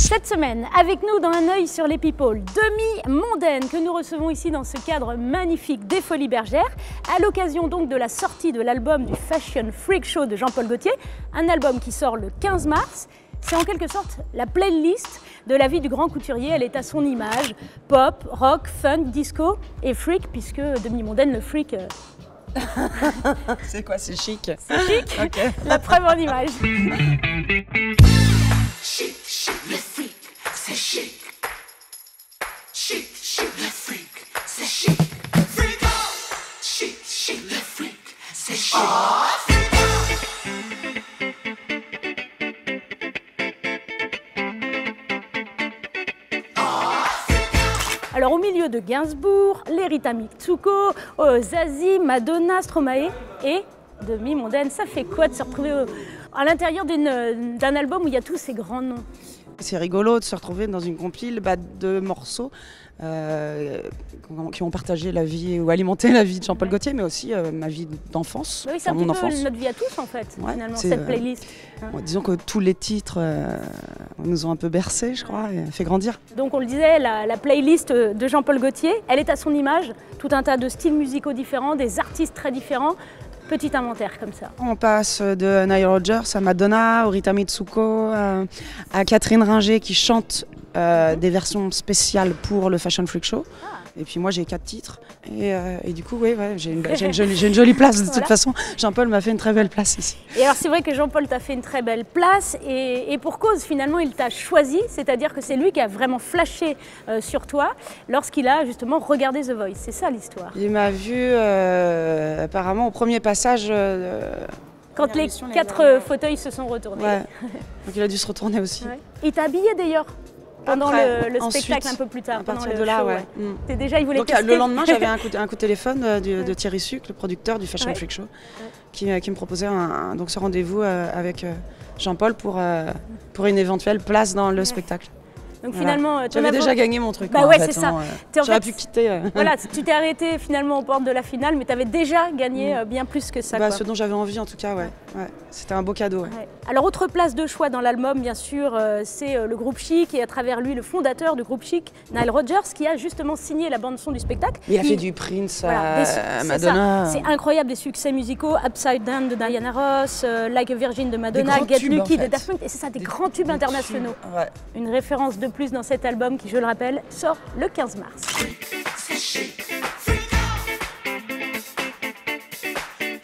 Cette semaine, avec nous dans Un œil sur les people, Demi-mondaine que nous recevons ici dans ce cadre magnifique des Folies Bergères, à l'occasion donc de la sortie de l'album du Fashion Freak Show de Jean-Paul Gaultier, un album qui sort le 15 mars. C'est en quelque sorte la playlist de la vie du grand couturier. Elle est à son image, pop, rock, funk, disco et freak, puisque Demi-mondaine, le freak... C'est quoi, c'est chic? C'est chic. Okay. La preuve en image. Chic, chic, le freak, c'est chic. Chic, chic, le freak, c'est chic. Freak out! Chic, chic, le freak, c'est chic. Freak Alors au milieu de Gainsbourg, les Rita Mitsuko, Zazie, Madonna, Stromae et Demi-mondaine, ça fait quoi de se retrouver à l'intérieur d'un album où il y a tous ces grands noms? C'est rigolo de se retrouver dans une compile de morceaux qui ont partagé la vie ou alimenté la vie de Jean-Paul Gaultier, mais aussi ma vie d'enfance, Oui, c'est un mon petit enfance. peu notre vie à tous en fait, Ouais, finalement, c'est, cette playlist. Bon, disons que tous les titres nous ont un peu bercés, je crois, et fait grandir. Donc on le disait, la playlist de Jean-Paul Gaultier, elle est à son image, tout un tas de styles musicaux différents, des artistes très différents. Petit inventaire comme ça. On passe de Nile Rodgers à Madonna, au Rita Mitsuko, à Catherine Ringer qui chante des versions spéciales pour le Fashion Freak Show. Ah. Et puis moi j'ai 4 titres et du coup ouais, j'ai une jolie place de toute Voilà. façon. Jean-Paul m'a fait une très belle place ici. Et alors c'est vrai que Jean-Paul t'a fait une très belle place et pour cause finalement il t'a choisi, c'est-à-dire que c'est lui qui a vraiment flashé sur toi lorsqu'il a justement regardé The Voice, c'est ça l'histoire. Il m'a vu apparemment au premier passage. Quand les émission, 4 fauteuils se sont retournés. Ouais. Donc il a dû se retourner aussi. Ouais. Il t'a habillé d'ailleurs pendant Après, le ensuite, spectacle un peu plus tard, à pendant partir le de là, show. ouais. T'es déjà, il voulait Donc tester. le lendemain, j'avais un coup de téléphone de Thierry Suc, le producteur du Fashion Ouais. Freak Show, qui me proposait donc ce rendez-vous avec Jean-Paul pour une éventuelle place dans le spectacle. Donc Voilà. finalement, J'avais déjà gagné mon truc. Bah moi, ouais, en fait, c'est ça. hein, T'es en J'aurais fait- pu quitter. Voilà, tu t'es arrêté finalement aux portes de la finale, mais tu avais déjà gagné bien plus que ça. Bah, quoi. ce dont j'avais envie en tout cas, ouais. C'était un beau cadeau. Ouais. Ouais. Alors autre place de choix dans l'album, bien sûr, c'est le groupe Chic et à travers lui le fondateur du groupe Chic, Nile Rodgers, qui a justement signé la bande son du spectacle. Il a fait du Prince Voilà, à c'est Madonna. ça. C'est incroyable, des succès musicaux, Upside Down de Diana Ross, Like a Virgin de Madonna, grands Get tubes, Lucky en de fait. Daft Punk, et c'est ça, des grands tubes internationaux. Ouais. Une référence de plus dans cet album qui, je le rappelle, sort le 15 mars. c'est chic. Freak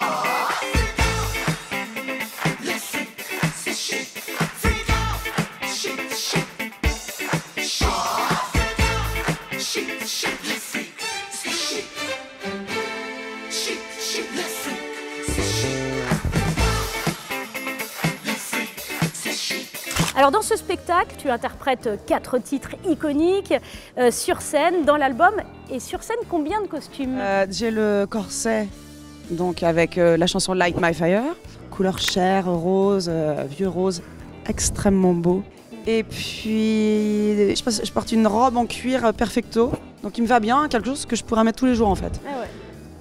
out! Le freak, c'est chic. Freak out! Chic, chic. Chic. Chic, chic, le freak, c'est chic. Chic, chic, le freak, c'est chic. Le freak, c'est chic. Alors dans ce spectacle, tu interprètes 4 titres iconiques sur scène, dans l'album. Et sur scène, combien de costumes? J'ai le corset donc avec la chanson Light My Fire, couleur chair, rose, vieux rose, extrêmement beau. Et puis je porte une robe en cuir perfecto, donc il me va bien, quelque chose que je pourrais mettre tous les jours en fait. Ah ouais.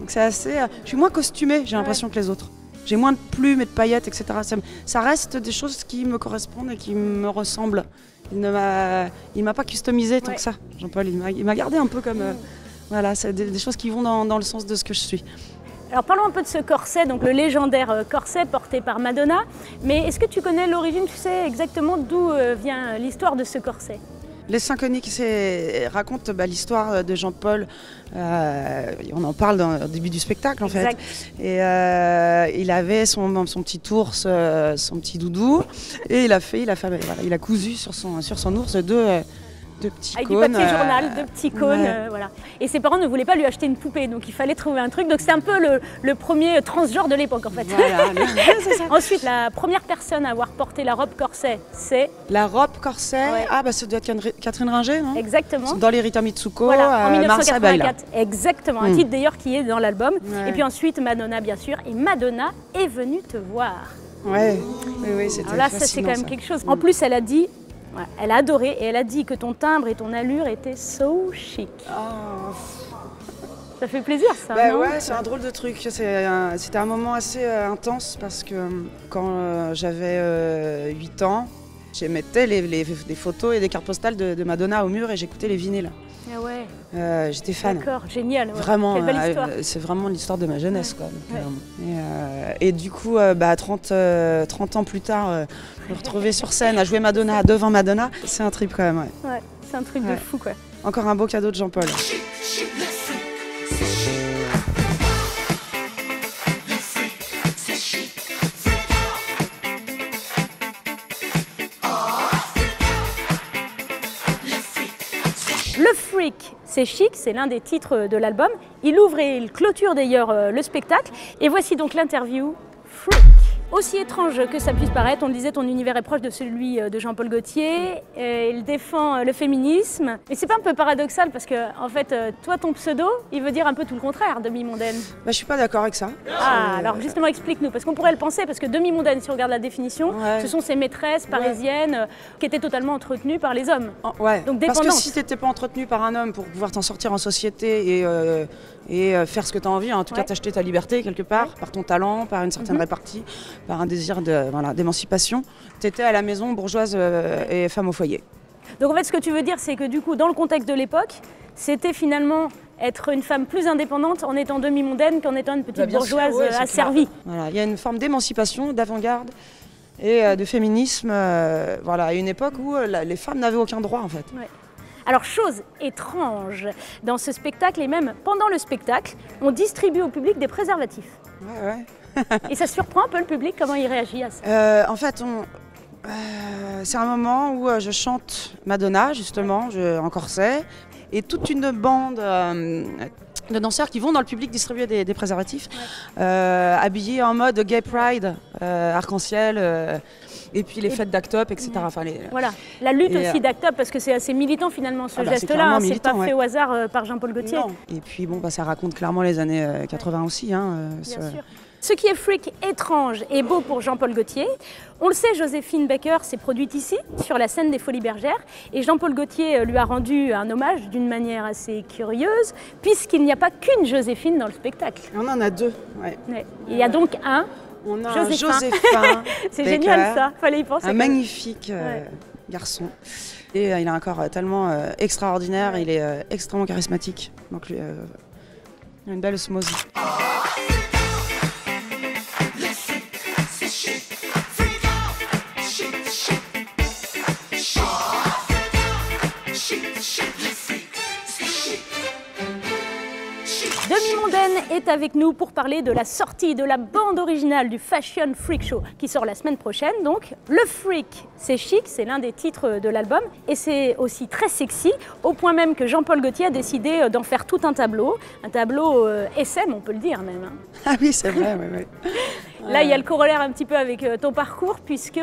Donc c'est assez, je suis moins costumée, j'ai l'impression que les autres. J'ai moins de plumes et de paillettes, etc. Ça reste des choses qui me correspondent et qui me ressemblent. Il m'a pas customisé tant que ça, Jean-Paul. Il m'a gardé un peu comme... voilà, c'est des choses qui vont dans le sens de ce que je suis. Alors parlons un peu de ce corset, donc le légendaire corset porté par Madonna. Mais est-ce que tu connais l'origine, tu sais exactement d'où vient l'histoire de ce corset? Les Synchroniques racontent l'histoire de Jean-Paul. On en parle au début du spectacle en Exact. fait. Et il avait son petit ours, son petit doudou, et il a cousu sur son ours deux petits Avec cônes. du papier journal, 2 petits cônes, ouais. voilà. Et ses parents ne voulaient pas lui acheter une poupée, donc il fallait trouver un truc. Donc c'est un peu le premier transgenre de l'époque en fait. Voilà, c'est ça. Ensuite, la première personne à avoir porté la robe corset, c'est La robe corset, Ouais. Ça doit être Catherine Ringer, non? exactement. Dans les Rita Mitsuko, Voilà, en Marcia Baila. 1984. Exactement, un titre d'ailleurs qui est dans l'album. Ouais. Et puis ensuite, Madonna, bien sûr. Et Madonna est venue te voir. Ouais, oui, c'était Alors là, ça c'est fascinant, quand même ça. quelque chose. En plus, elle a dit, elle a adoré et elle a dit que ton timbre et ton allure étaient so chic. Oh. Ça fait plaisir ça, Bah non? ouais, c'est un drôle de truc. C'était un moment assez intense parce que quand j'avais 8 ans, Je mettais des photos et des cartes postales de Madonna au mur et j'écoutais les vinyles. Ah ouais. J'étais fan. D'accord, génial. Ouais. Vraiment, Quelle belle histoire. c'est vraiment l'histoire de ma jeunesse. Quoi. Donc, Ouais. et du coup, 30 ans plus tard, me retrouver sur scène à jouer Madonna devant Madonna, c'est un trip quand même. Ouais. Ouais, c'est un truc de Ouais. fou quoi. Encore un beau cadeau de Jean-Paul. Chic, chic, le freak, c'est chic. Le freak, c'est chic. Freak out. Le freak, c'est chic. Le Freak, c'est chic, c'est l'un des titres de l'album. Il ouvre et il clôture d'ailleurs le spectacle. Et voici donc l'interview Freak. Aussi étrange que ça puisse paraître, on le disait, ton univers est proche de celui de Jean-Paul Gaultier. Il défend le féminisme. Mais c'est pas un peu paradoxal parce que, en fait, toi, ton pseudo, il veut dire un peu tout le contraire, demi-mondaine. Je suis pas d'accord avec ça. Ah, alors justement, explique-nous, parce qu'on pourrait le penser, parce que demi-mondaine, si on regarde la définition, Ouais. ce sont ces maîtresses parisiennes qui étaient totalement entretenues par les hommes. Ouais. Donc Parce que dépendante. si t'étais pas entretenu par un homme pour pouvoir t'en sortir en société et faire ce que tu as envie, en tout cas Ouais. t'acheter ta liberté quelque part, par ton talent, par une certaine répartie, par un désir d'émancipation, t'étais à la maison bourgeoise et femme au foyer. Donc en fait, ce que tu veux dire, c'est que du coup, dans le contexte de l'époque, c'était finalement être une femme plus indépendante en étant demi-mondaine qu'en étant une petite Bien sûr, bourgeoise ouais, c'est asservie. clair. Voilà, il y a une forme d'émancipation, d'avant-garde et de féminisme, à une époque où les femmes n'avaient aucun droit en fait. Ouais. Alors, chose étrange, dans ce spectacle et même pendant le spectacle, on distribue au public des préservatifs. Ouais. Et ça surprend un peu le public, comment il réagit à ça. En fait, c'est un moment où je chante Madonna, justement, en corset, et toute une bande de danseurs qui vont dans le public distribuer des préservatifs, habillés en mode gay pride, arc-en-ciel, et puis les fêtes d'Act Up, etc. Enfin, Voilà, la lutte Et, aussi d'Act Up, parce que c'est assez militant finalement ce Ah bah, c'est geste-là, clairement c'est militant, pas ouais. fait au hasard par Jean-Paul Gaultier. Non. Et puis bon, ça raconte clairement les années 80 aussi. Bien sûr. Ce qui est freak, étrange et beau pour Jean-Paul Gaultier, on le sait, Joséphine Baker s'est produite ici, sur la scène des Folies Bergères, et Jean-Paul Gaultier lui a rendu un hommage d'une manière assez curieuse, puisqu'il n'y a pas qu'une Joséphine dans le spectacle. On en a deux. Ouais. Ouais. Il y a donc un, On a Joséphin. un Joséphin. c'est Baker, génial ça, fallait y penser. Un magnifique Ouais. garçon. Et il a un corps tellement extraordinaire, il est extrêmement charismatique. Donc lui, il a une belle osmose. Le freak, c'est chic. Freak out. Chic, chic. Chic. Chic, chic. Le freak, c'est chic. Chic. Demi-mondaine est avec nous pour parler de la sortie de la bande originale du Fashion Freak Show qui sort la semaine prochaine. Donc, le Freak, c'est chic, c'est l'un des titres de l'album et c'est aussi très sexy, au point même que Jean-Paul Gaultier a décidé d'en faire tout un tableau SM, on peut le dire même. Hein. Ah oui, c'est vrai, ouais. Là, il y a le corollaire un petit peu avec ton parcours, puisque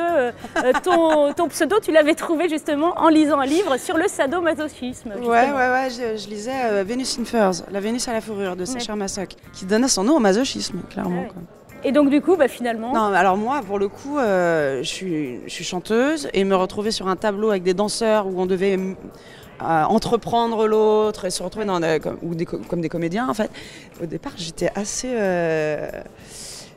ton pseudo, tu l'avais trouvé justement en lisant un livre sur le sadomasochisme. Ouais, justement. je lisais Venus in Furs, la Vénus à la fourrure de Sacha Massoc, qui donnait son nom au masochisme, clairement. Ouais. Quoi. Et donc, du coup, finalement. Non, alors moi, pour le coup, je suis chanteuse et me retrouver sur un tableau avec des danseurs où on devait entreprendre l'autre et se retrouver comme des comédiens, en fait. Au départ, j'étais assez...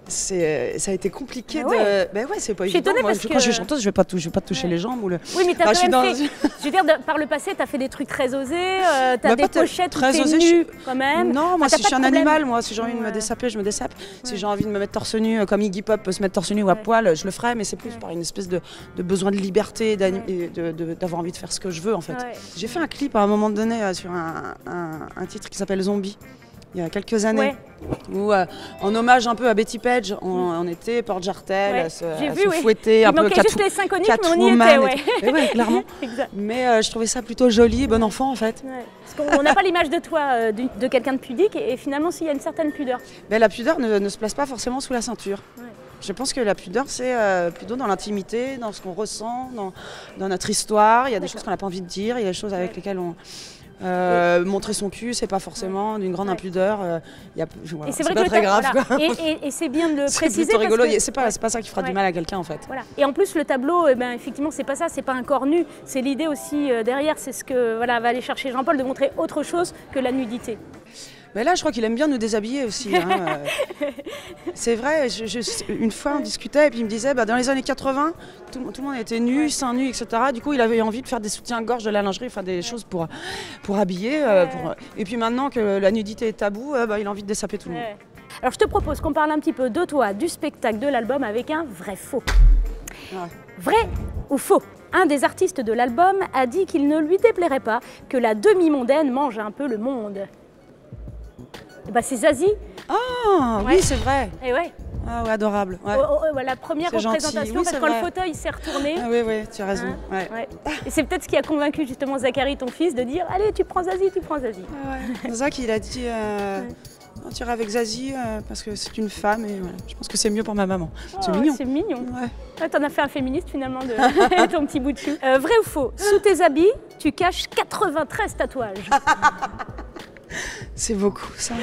ça a été compliqué Ah ouais. Ben ouais, c'est pas Je suis évident. étonnée Moi, parce quand que- je suis chanteuse, je vais pas toucher les jambes ou le. Oui, mais t'as Bah, quand je suis même dans- fait. Je veux dire, par le passé, t'as fait des trucs très osés. T'as Bah, des pas pochettes très très osés, nues quand même. Non, moi, Enfin, si t'as je suis pas un de problème. animal, moi, si j'ai envie de me Ouais. dessaper, je me dessape. Si j'ai envie de me mettre torse nu, comme Iggy Pop peut se mettre torse nu ou à Ouais. poil, je le ferai, mais c'est plus par une espèce de besoin de liberté et d'avoir envie de faire ce que je veux, en fait. Ouais. J'ai fait un clip à un moment donné sur un titre qui s'appelle Zombie, il y a quelques années. Ouais. Où, en hommage un peu à Betty Page, on était porte-jartel, Ouais. à se, J'ai à vu, se oui. fouetter, Il un peu manquait juste les synchroniques, mais on y Catwoman était, et ouais. tout. Et ouais, clairement. Exact. Mais je trouvais ça plutôt joli, bon enfant en fait. Ouais. Parce qu'on n'a pas l'image de toi, de quelqu'un de pudique, et finalement, s'il y a une certaine pudeur. Mais la pudeur ne se place pas forcément sous la ceinture. Ouais. Je pense que la pudeur, c'est plutôt dans l'intimité, dans ce qu'on ressent, dans notre histoire. Il y a des choses qu'on n'a pas envie de dire, il y a des choses avec lesquelles on... montrer son cul, c'est pas forcément d'une grande Ouais. impudeur. Voilà, Et c'est c'est vrai pas que très grave. voilà. Quoi. Et c'est bien de le C'est préciser. plutôt parce rigolo. que- C'est pas ça qui fera Ouais. du mal à quelqu'un en fait. Voilà. Et en plus, le tableau, effectivement, c'est pas ça, c'est pas un corps nu. C'est l'idée aussi derrière, c'est ce que va aller chercher Jean-Paul, de montrer autre chose que la nudité. Mais là, je crois qu'il aime bien nous déshabiller aussi. Hein. C'est vrai, une fois on discutait et puis il me disait dans les années 80, tout le monde était nu, seins nus, etc. Du coup, il avait envie de faire des soutiens-gorge, de la lingerie, enfin des choses pour habiller. Et puis maintenant que la nudité est tabou, il a envie de dessaper tout le monde. Alors je te propose qu'on parle un petit peu de toi, du spectacle, de l'album avec un vrai faux. Vrai ou faux? Un des artistes de l'album a dit qu'il ne lui déplairait pas que la demi-mondaine mange un peu le monde. C'est Zazie. Ah oui, c'est vrai. Et ouais. Ah ouais, adorable. Ouais. La première représentation, gentil. Oui, parce que quand le fauteuil s'est retourné. Ah oui, tu as raison. Ouais. Et c'est peut-être ce qui a convaincu justement Zachary, ton fils, de dire allez, tu prends Zazie, tu prends Zazie. Zach, il a dit tu iras avec Zazie parce que c'est une femme et voilà. Je pense que c'est mieux pour ma maman. C'est mignon. C'est mignon. Ouais. T'en as fait un féministe finalement de ton petit bout de chou. Vrai ou faux? Sous tes habits, tu caches 93 tatouages. C'est beaucoup ça.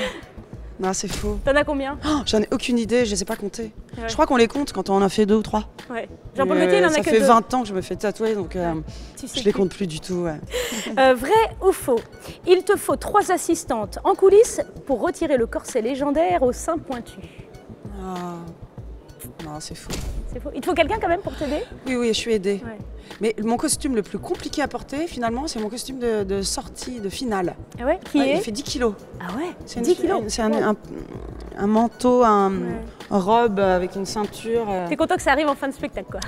Non, c'est faux. T'en as combien? J'en ai aucune idée, je les ai pas comptés. Je crois qu'on les compte quand on en a fait 2 ou 3. Ouais. Jean-Paul Gaultier, il en a que 2. Ça fait 20 ans que je me fais tatouer, donc je les compte plus du tout. Vrai ou faux? Il te faut 3 assistantes en coulisses pour retirer le corset légendaire au sein pointu. Non, c'est faux. C'est faux. Il te faut quelqu'un quand même pour t'aider? Oui, je suis aidée. Ouais. Mais mon costume le plus compliqué à porter, finalement, c'est mon costume de sortie, de finale. Ah ouais? Qui est? Il fait 10 kilos. Ah ouais? C'est 10 kilos? C'est un manteau, une robe avec une ceinture. T'es content que ça arrive en fin de spectacle, quoi.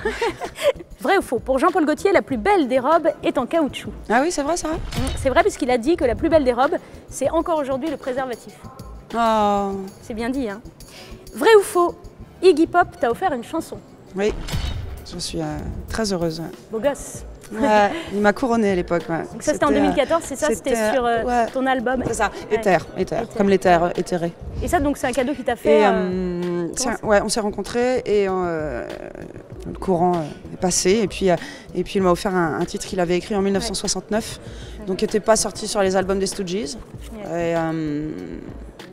Vrai ou faux? Pour Jean-Paul Gaultier, la plus belle des robes est en caoutchouc. Ah oui, c'est vrai ça? C'est vrai puisqu'il a dit que la plus belle des robes, c'est encore aujourd'hui le préservatif. Oh. C'est bien dit, hein? Vrai ou faux? Iggy Pop t'a offert une chanson. Oui, je suis très heureuse. Beau gosse. Ouais, il m'a couronné à l'époque. Ouais. Donc ça c'était en 2014, c'est ça? C'était sur ton album. C'est ça, éther, comme l'éther éthéré. Et ça donc c'est un cadeau qu'il t'a fait. On s'est rencontrés et le courant est passé et puis il m'a offert un titre qu'il avait écrit en 1969, donc qui n'était pas sorti sur les albums des Stooges.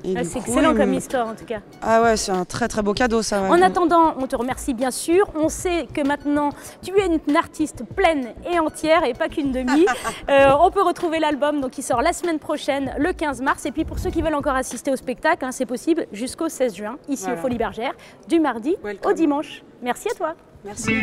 C'est excellent comme histoire en tout cas. Ah ouais, c'est un très très beau cadeau ça. Ouais. En attendant, on te remercie bien sûr. On sait que maintenant tu es une artiste pleine et entière et pas qu'une demi. On peut retrouver l'album qui sort la semaine prochaine, le 15 mars. Et puis pour ceux qui veulent encore assister au spectacle, c'est possible jusqu'au 16 juin, ici aux Folies Bergères, du mardi au dimanche. Merci à toi. Merci.